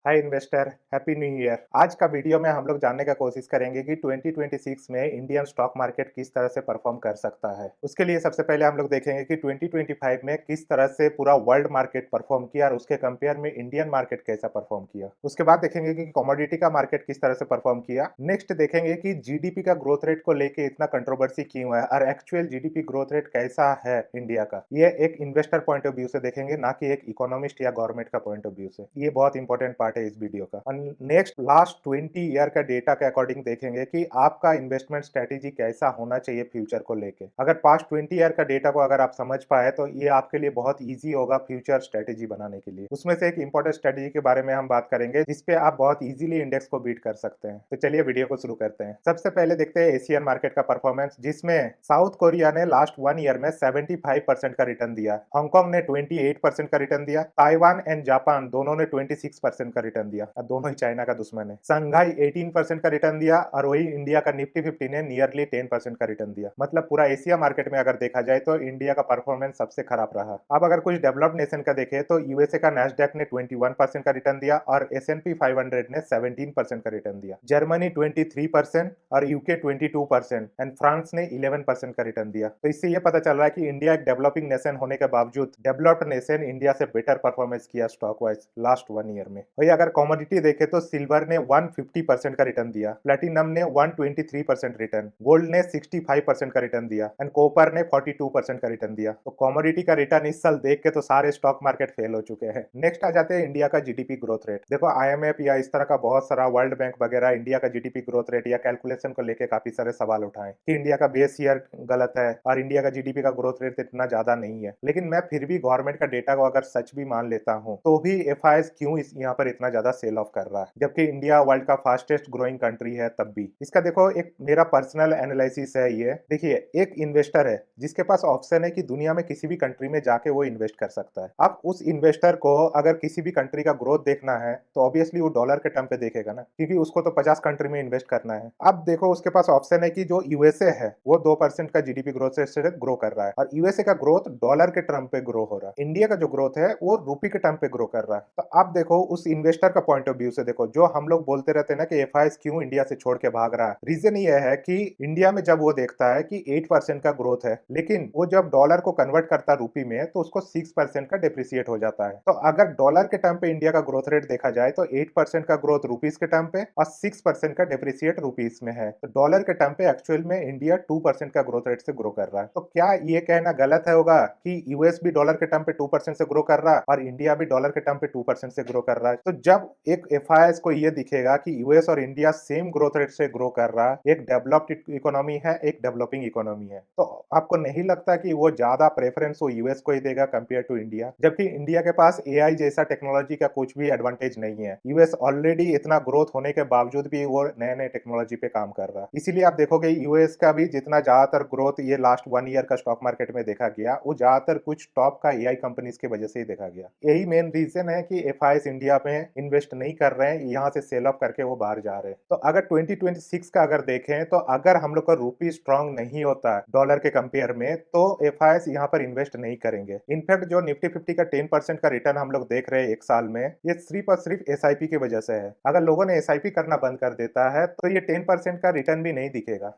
हाय investor, happy new year. आज का video में हम लोग जानने का कोशिश करेंगे कि 2026 में इंडियन स्टॉक मार्केट किस तरह से परफॉर्म कर सकता है। उसके लिए सबसे पहले हम लोग देखेंगे कि 2025 में किस तरह से पूरा वर्ल्ड मार्केट परफॉर्म किया और उसके कंपेयर में इंडियन मार्केट कैसा परफॉर्म किया। उसके बाद देखेंगे कि कमोडिटी का मार्केट किस तरह से परफॉर्म किया। नेक्स्ट देखेंगे कि जीडीपी का ग्रोथ रेट को लेके इतना कंट्रोवर्सी क्यों है और एक्चुअल जीडीपी ग्रोथ रेट कैसा है इंडिया का। ये एक इन्वेस्टर पॉइंट ऑफ व्यू से देखेंगे, ना कि एक इकोनॉमिस्ट या गवर्नमेंट का पॉइंट ऑफ व्यू से। ये बहुत इंपॉर्टेंट पार्ट है इस वीडियो का। और नेक्स्ट लास्ट 20 ईयर का डेटा के अकॉर्डिंग देखेंगे कि आपका इन्वेस्टमेंट स्ट्रेटेजी कैसा होना चाहिए फ्यूचर को लेके। अगर पास्ट 20 ईयर का डेटा को अगर आप समझ पाए तो ये आपके लिए बहुत ईजी होगा फ्यूचर स्ट्रेटेजी बनाने के लिए। उसमें से एक इंपॉर्टेंट स्ट्रेटेजी के बारे में हम बात करेंगे जिसपे आप बहुत इजीली इंडेक्स को बीट कर सकते हैं। तो चलिए वीडियो को शुरू करते हैं। सबसे पहले देखते हैं एशियन मार्केट का परफॉर्मेंस, जिसमें साउथ कोरिया ने लास्ट 1 ईयर में 75% का रिटर्न दिया, हांगकांग ने 28% का रिटर्न दिया, ताइवान एंड जापान दोनों ने 26% का रिटर्न दिया। दोनों ही चाइना का दुश्मन है। संघाई 18% का रिटर्न दिया और वही इंडिया का निफ्टी 50 ने नियरली 10% का रिटर्न दिया। मतलब पूरा एशिया मार्केट में अगर देखा जाए तो इंडिया का परफॉर्मेंस सबसे खराब रहा। अब अगर कुछ डेवलप्ड नेशन का देखें तो यूएसए का नैस्डैक ने 21% का रिटर्न दिया और S&P 500 ने 17% का रिटर्न दिया। जर्मनी 23% और यूके 22% एंड फ्रांस ने 11% का रिटर्न दिया। तो इससे यह पता चल रहा है कि इंडिया एक डेवलपिंग नेशन होने के बावजूद डेवलप्ड नेशन इंडिया से बेटर परफॉर्मेंस किया स्टॉक वाइज लास्ट 1 ईयर में। वही अगर कमोडिटी देखे तो सिल्वर ने 150% का रिटर्न दिया, प्लेटिनम ने 123% रिटर्न, गोल्ड ने 65% का रिटर्न दिया एंड कॉपर ने 42% का रिटर्न दिया। तो कमोडिटी का रिटर्न इस साल देख के तो सारे स्टॉक मार्केट फेल हो चुके हैं। नेक्स्ट आ जाते हैं इंडिया का जीडीपी ग्रोथ रेट। देखो आईएमएफ या इस तरह का बहुत सारा वर्ल्ड बैंक वगैरह इंडिया का जीडीपी ग्रोथ रेट या कैलकुलेशन को लेके काफी सारे सवाल उठाए कि इंडिया का बेस ईयर गलत है और इंडिया का जीडीपी का ग्रोथ रेट इतना ज्यादा नहीं है। लेकिन मैं फिर भी गवर्नमेंट का डेटा को अगर सच भी मान लेता हूँ तो भी एफआईएस क्यों यहाँ पर इतना ज्यादा सेल ऑफ कर रहा है, जबकि इंडिया वर्ल्ड का फास्टेस्ट ग्रोइंग कंट्री है तब भी। इसका देखो एक मेरा पर्सनल एनालिसिस है। ये देखिए, एक इन्वेस्टर है जिसके पास ऑप्शन है कि दुनिया में किसी भी कंट्री में जाके वो इन्वेस्ट कर सकता है। अब उस इन्वेस्टर को अगर किसी भी कंट्री का ग्रोथ देखना है तो ऑब्वियसली वो डॉलर के टर्म पे देखेगा ना, क्योंकि उसको तो 50 कंट्री में इन्वेस्ट करना है। अब देखो उसके पास ऑप्शन है कि जो यूएसए है वो 2% का जीडीपी ग्रोथ से ग्रो कर रहा है और यूएसए का ग्रोथ डॉलर के टर्म पे ग्रो हो रहा है। इंडिया का जो ग्रोथ है वो रूपी के टर्म पे ग्रो कर रहा है। तो अब देखो उस इन्वेस्टर का पॉइंट ऑफ व्यू से देखो, जो हम लोग बोलते रहते हैं ना कि एफआईएस क्यों इंडिया से छोड़ के भाग रहा है, रीजन ये है कि इंडिया में जब वो देखता है कि 8% का ग्रोथ है, लेकिन वो जब डॉलर को कन्वर्ट करता है रूपी में तो उसको 6% का डिप्रिसिएट हो जाता है। तो अगर डॉलर के टर्म पे इंडिया का ग्रोथ रेट देखा जाए तो 8% का ग्रोथ रुपीस के टर्म पे और 6% का डिप्रिसिएट रुपीस में है। तो डॉलर के टर्म पे एक्चुअल में इंडिया 2% का ग्रोथ रेट से ग्रो कर रहा है। तो क्या ये कहना गलत है होगा कि यूएस भी डॉलर के टर्म पे 2% से ग्रो कर रहा है और इंडिया भी डॉलर के टर्म पे 2% से ग्रो कर रहा है? तो जब एक एफआईएस को ये दिखेगा कि यूएस और इंडिया सेम ग्रोथ रेट से ग्रो कर रहा है, एक डेवलप्ड इकोनॉमी है, एक डेवलपिंग इकोनॉमी है, तो आपको नहीं लगता कि वो ज्यादा प्रेफरेंस वो यूएस को ही देगा कंपेयर टू इंडिया? जबकि इंडिया के पास एआई जैसा टेक्नोलॉजी का कुछ भी एडवांटेज नहीं है। यूएस ऑलरेडी इतना ग्रोथ होने के बावजूद भी वो नए नए टेक्नोलॉजी पे काम कर रहा है। इसीलिए आप देखोगे यूएस का भी जितना ज्यादातर ग्रोथ ये लास्ट 1 ईयर का स्टॉक मार्केट में देखा गया, वो ज्यादातर कुछ टॉप का एआई कंपनीज की वजह से ही देखा गया। यही मेन रीजन है कि एफआईएस इंडिया में इन्वेस्ट नहीं कर रहे हैं, यहाँ से सेल ऑफ करके वो बाहर जा रहे हैं। तो अगर 2026 का अगर देखें तो अगर हम लोग का रूपी स्ट्रांग नहीं होता डॉलर के कंपेयर में तो एफआईएस यहाँ पर इन्वेस्ट नहीं करेंगे। इनफैक्ट जो निफ्टी 50 का 10% का रिटर्न हम लोग देख रहे हैं एक साल में, ये सिर्फ और सिर्फ एसआईपी की वजह से है। अगर लोगों ने एसआईपी करना बंद कर देता है तो ये 10% का रिटर्न भी नहीं दिखेगा।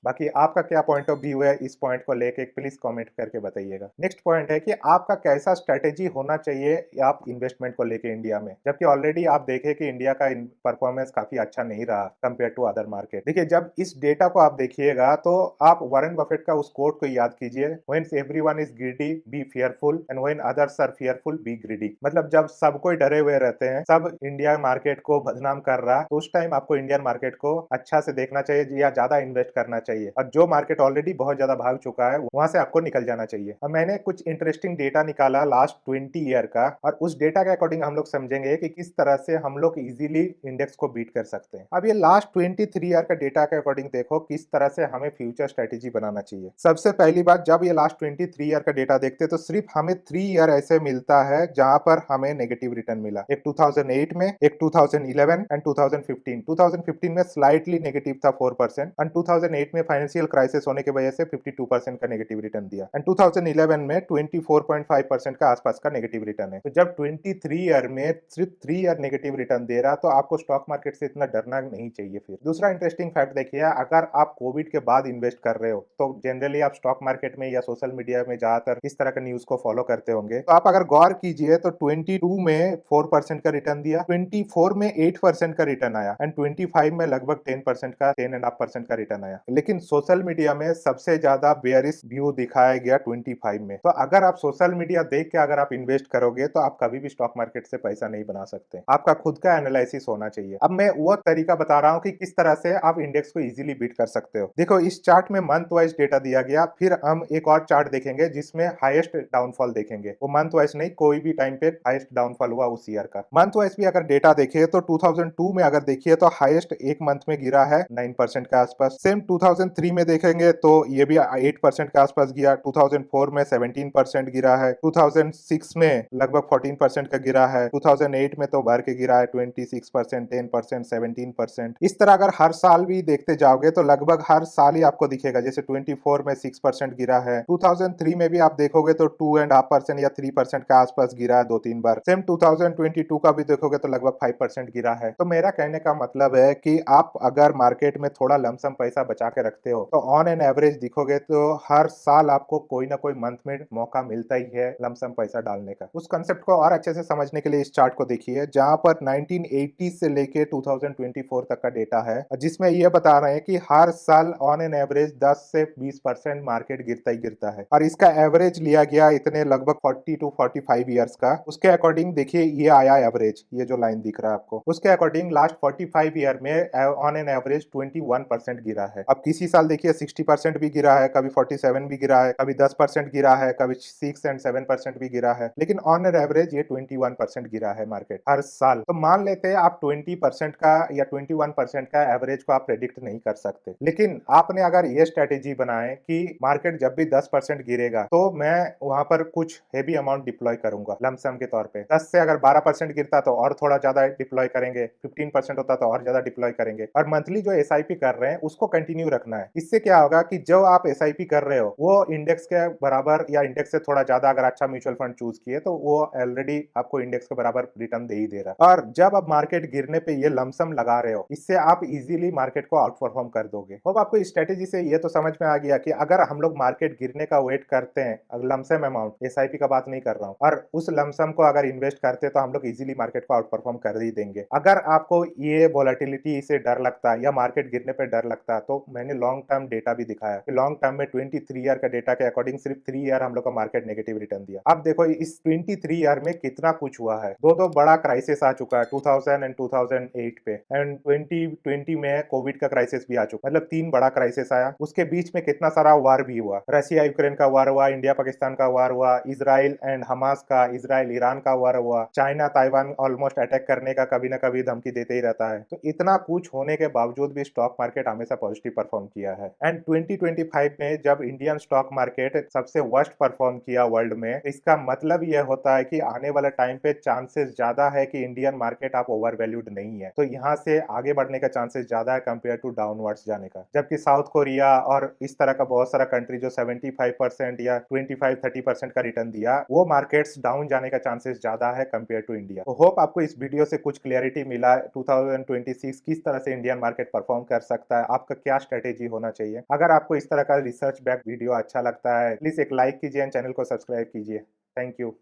बाकी आपका क्या पॉइंट ऑफ व्यू है इस पॉइंट को लेके प्लीज कमेंट करके बताइएगा। नेक्स्ट पॉइंट है कि आपका कैसा स्ट्रेटेजी होना चाहिए आप इन्वेस्टमेंट को लेके इंडिया में, जबकि ऑलरेडी आप देखें कि इंडिया का परफॉर्मेंस काफी अच्छा नहीं रहा कंपेयर टू अदर मार्केट। देखिए, जब इस डेटा को आप देखिएगा तो आप वॉरेन बफेट का उस कोट को याद कीजिए, when everyone is greedy be fearful and when others are fearful be greedy. मतलब जब सब कोई डरे हुए रहते हैं, सब इंडिया मार्केट को बदनाम कर रहा है, तो उस टाइम आपको इंडियन मार्केट को अच्छा से देखना चाहिए या ज्यादा इन्वेस्ट करना चाहिए। और जो मार्केट ऑलरेडी बहुत ज्यादा भाग चुका है वहां से आपको निकल जाना चाहिए। अब मैंने कुछ इंटरेस्टिंग डेटा निकाला लास्ट 20 ईयर का, और उस डेटा के अकॉर्डिंग हम लोग समझेंगे कि किस तरह से हम लोग इजीली इंडेक्स को बीट कर सकते हैं। अब ये लास्ट 23 ईयर का डेटा के अकॉर्डिंग देखो किस तरह से हमें फ्यूचर स्ट्रेटेजी बनाना चाहिए। सबसे पहली बात, जब ये लास्ट 23 ईयर का डेटा देखते तो सिर्फ हमें 3 ईयर ऐसे मिलता है जहां पर हमें नेगेटिव रिटर्न मिला। एक 2008 में, एक 2011 एंड 2015। 2015 में स्लाइटली नेगेटिव था 4% एंड 2008 में फाइनेंशियल क्राइसिस होने की वजह से 52% का नेगेटिव रिटर्न दिया एंड 2011 में 24.5% का आसपास का नेगेटिव रिटर्न है। तो जब 23 ईयर में सिर्फ 3 ईयर नेगेटिव रिटर्न दे रहा तो आपको स्टॉक मार्केट से इतना डरना नहीं चाहिए। फिर दूसरा इंटरेस्टिंग फैक्ट देखिए, अगर आप कोविड के बाद इन्वेस्ट कर रहे हो तो जनरली आप स्टॉक मार्केट में या सोशल मीडिया में ज्यादातर इस तरह के न्यूज को फॉलो करते होंगे। तो आप अगर गौर कीजिए तो 22 में 4% का रिटर्न दिया, 24 में 8% का रिटर्न आया एंड 25 में लगभग 10% का 10.5% का रिटर्न आया। लेकिन सोशल मीडिया में सबसे ज्यादा बेयरिश व्यू दिखाया गया 25 में। तो अगर आप सोशल मीडिया देख के अगर आप इन्वेस्ट करोगे तो आप कभी भी स्टॉक मार्केट से पैसा नहीं बना सकते। आपका खुद का एनालिसिस होना चाहिए। अब मैं वो तरीका बता रहा हूँ कि किस तरह से आप इंडेक्स को इजीली बीट कर सकते हो। देखो, इस चार्ट में मंथ वाइज डेटा दिया गया, फिर हम एक और चार्ट देखेंगे जिसमें हाईएस्ट डाउनफॉल देखेंगे। वो मंथ वाइज नहीं, कोई भी टाइम पे हाईएस्ट डाउनफॉल हुआ उस ईयर का। मंथ वाइज भी अगर डेटा देखे तो 2002 में अगर देखिए तो हाईएस्ट एक मंथ में गिरा है 9% के आसपास। सेम 2003 में देखेंगे तो ये भी 8% के आसपास गिरा। 2004 में 17% गिरा है। 2006 में लगभग 14% का गिरा है। 2008 में तो भर के गिरा है 26%, 10%, 17%। इस तरह अगर हर साल भी देखते जाओगे तो लगभग हर साल ही आपको दिखेगा। जैसे 24 में 6% गिरा है। 2003 में भी आप देखोगे तो 2.5% या 3% के आसपास गिरा है 2-3 बार। सेम 2022 का भी देखोगे तो लगभग 5% गिरा है। तो मेरा कहने का मतलब है कि आप अगर मार्केट में थोड़ा लमसम पैसा बचा के रखते हो तो ऑन एन एवरेज दिखोगे तो हर साल आपको कोई ना कोई मंथ में मौका मिलता ही है लमसम पैसा डालने का। उस कंसेप्ट को और अच्छे से समझने के लिए इस चार्ट को देखिए, जहां पर 1980 से लेके 2024 तक का डेटा है, जिसमें यह बता रहे हैं कि हर साल ऑन एन एवरेज 10 से 20% मार्केट गिरता ही गिरता है। और इसका एवरेज लिया गया इतने लगभग 40 टू 45 ईयर्स का। उसके अकॉर्डिंग देखिए ये आया एवरेज, ये जो लाइन दिख रहा है आपको, उसके अकॉर्डिंग लास्ट 45 ईयर में ऑन एन एवरेज 21% गिरा है। अब किसी साल देखिए 60% भी गिरा है, कभी 47 भी गिरा है, कभी 10% गिरा है, कभी 6 एंड 7% भी गिरा है, लेकिन ऑन एन एवरेज ये 21% गिरा है मार्केट हर साल। तो मान लेते हैं आप 20% का या 21% का एवरेज को आप प्रेडिक्ट नहीं कर सकते, लेकिन आपने अगर ये स्ट्रेटेजी बनाए कि मार्केट जब भी 10% गिरेगा तो मैं वहां पर कुछ हेवी अमाउंट डिप्लॉय करूंगा लमसम के तौर पे। 10 से अगर 12% गिरता तो और थोड़ा ज्यादा डिप्लॉय करेंगे, 15% होता तो और ज्यादा डिप्लॉय करेंगे, और मंथली जो एसआईपी कर रहे हैं उसको कंटिन्यू रखना है। इससे क्या होगा कि जो आप एसआईपी कर रहे हो वो इंडेक्स के बराबर या इंडेक्स से थोड़ा ज्यादा अगर अच्छा म्यूचुअल फंड चूज किए तो वो ऑलरेडी आपको इंडेक्स के बराबर रिटर्न दे ही दे रहा है। और जब आप मार्केट गिरने पे ये लमसम लगा रहे हो, इससे आप इजीली मार्केट को आउट परफॉर्म कर दोगे। अब आपको इस स्ट्रेटेजी से ये तो समझ में आ गया कि अगर हम लोग मार्केट गिरने का वेट करते हैं लमसम अमाउंट, एसआईपी का बात नहीं कर रहा हूँ, और उस लमसम को अगर इन्वेस्ट करते हैं तो हम लोग इजीली मार्केट को आउट परफॉर्म कर ही देंगे। अगर आपको ये वोलेटिलिटी से डर लगता है या मार्केट गिरने पे डर लगता है तो मैंने लॉन्ग टर्म डेटा भी दिखाया कि लॉन्ग टर्म में 23 ईयर का डेटा के अकॉर्डिंग सिर्फ 3 ईयर हम लोग का मार्केट नेगेटिव रिटर्न दिया। अब देखो इस 23 ईयर में कितना कुछ हुआ है। दो बड़ा क्राइसिस आ चुका है 2000 एंड 2008 पे, एंड 2020 में कोविड का क्राइसिस भी आ चुका, मतलब 3 बड़ा क्राइसिस आया। उसके बीच में कितना सारा वार भी हुआ, रशिया यूक्रेन का वार हुआ, इंडिया पाकिस्तान का वार हुआ, इजराइल एंड हमास का, इजराइल ईरान का वार हुआ, चाइना ताइवान ऑलमोस्ट अटैक करने का कभी ना कभी धमकी देते ही रहता है। तो इतना कुछ होने के बावजूद भी स्टॉक मार्केट हमेशा पॉजिटिव परफॉर्म किया है। एंड 2025 में जब इंडियन स्टॉक मार्केट सबसे वर्स्ट परफॉर्म किया वर्ल्ड में, इसका मतलब यह होता है कि आने वाला टाइम पे चांसेस ज्यादा है कि इंडियन मार्केट आप ओवर वैल्यूड नहीं है, तो यहाँ से आगे बढ़ने का चांसेस ज्यादा है कंपेयर टू डाउनवर्ड्स जाने का। जबकि साउथ कोरिया और इस तरह का बहुत सारा कंट्री जो 75% या 25-30% का रिटर्न दिया, वो मार्केट्स डाउन जाने का चांसेस ज्यादा है कंपेयर टू इंडिया। तो होप आपको इस वीडियो से कुछ क्लियरिटी मिला 2026 किस तरह से इंडियन मार्केट परफॉर्म कर सकता है, आपका क्या स्ट्रेटेजी होना चाहिए। अगर आपको इस तरह का रिसर्च बैक वीडियो अच्छा लगता है प्लीज एक लाइक कीजिए एंड चैनल को सब्सक्राइब कीजिए। Thank you.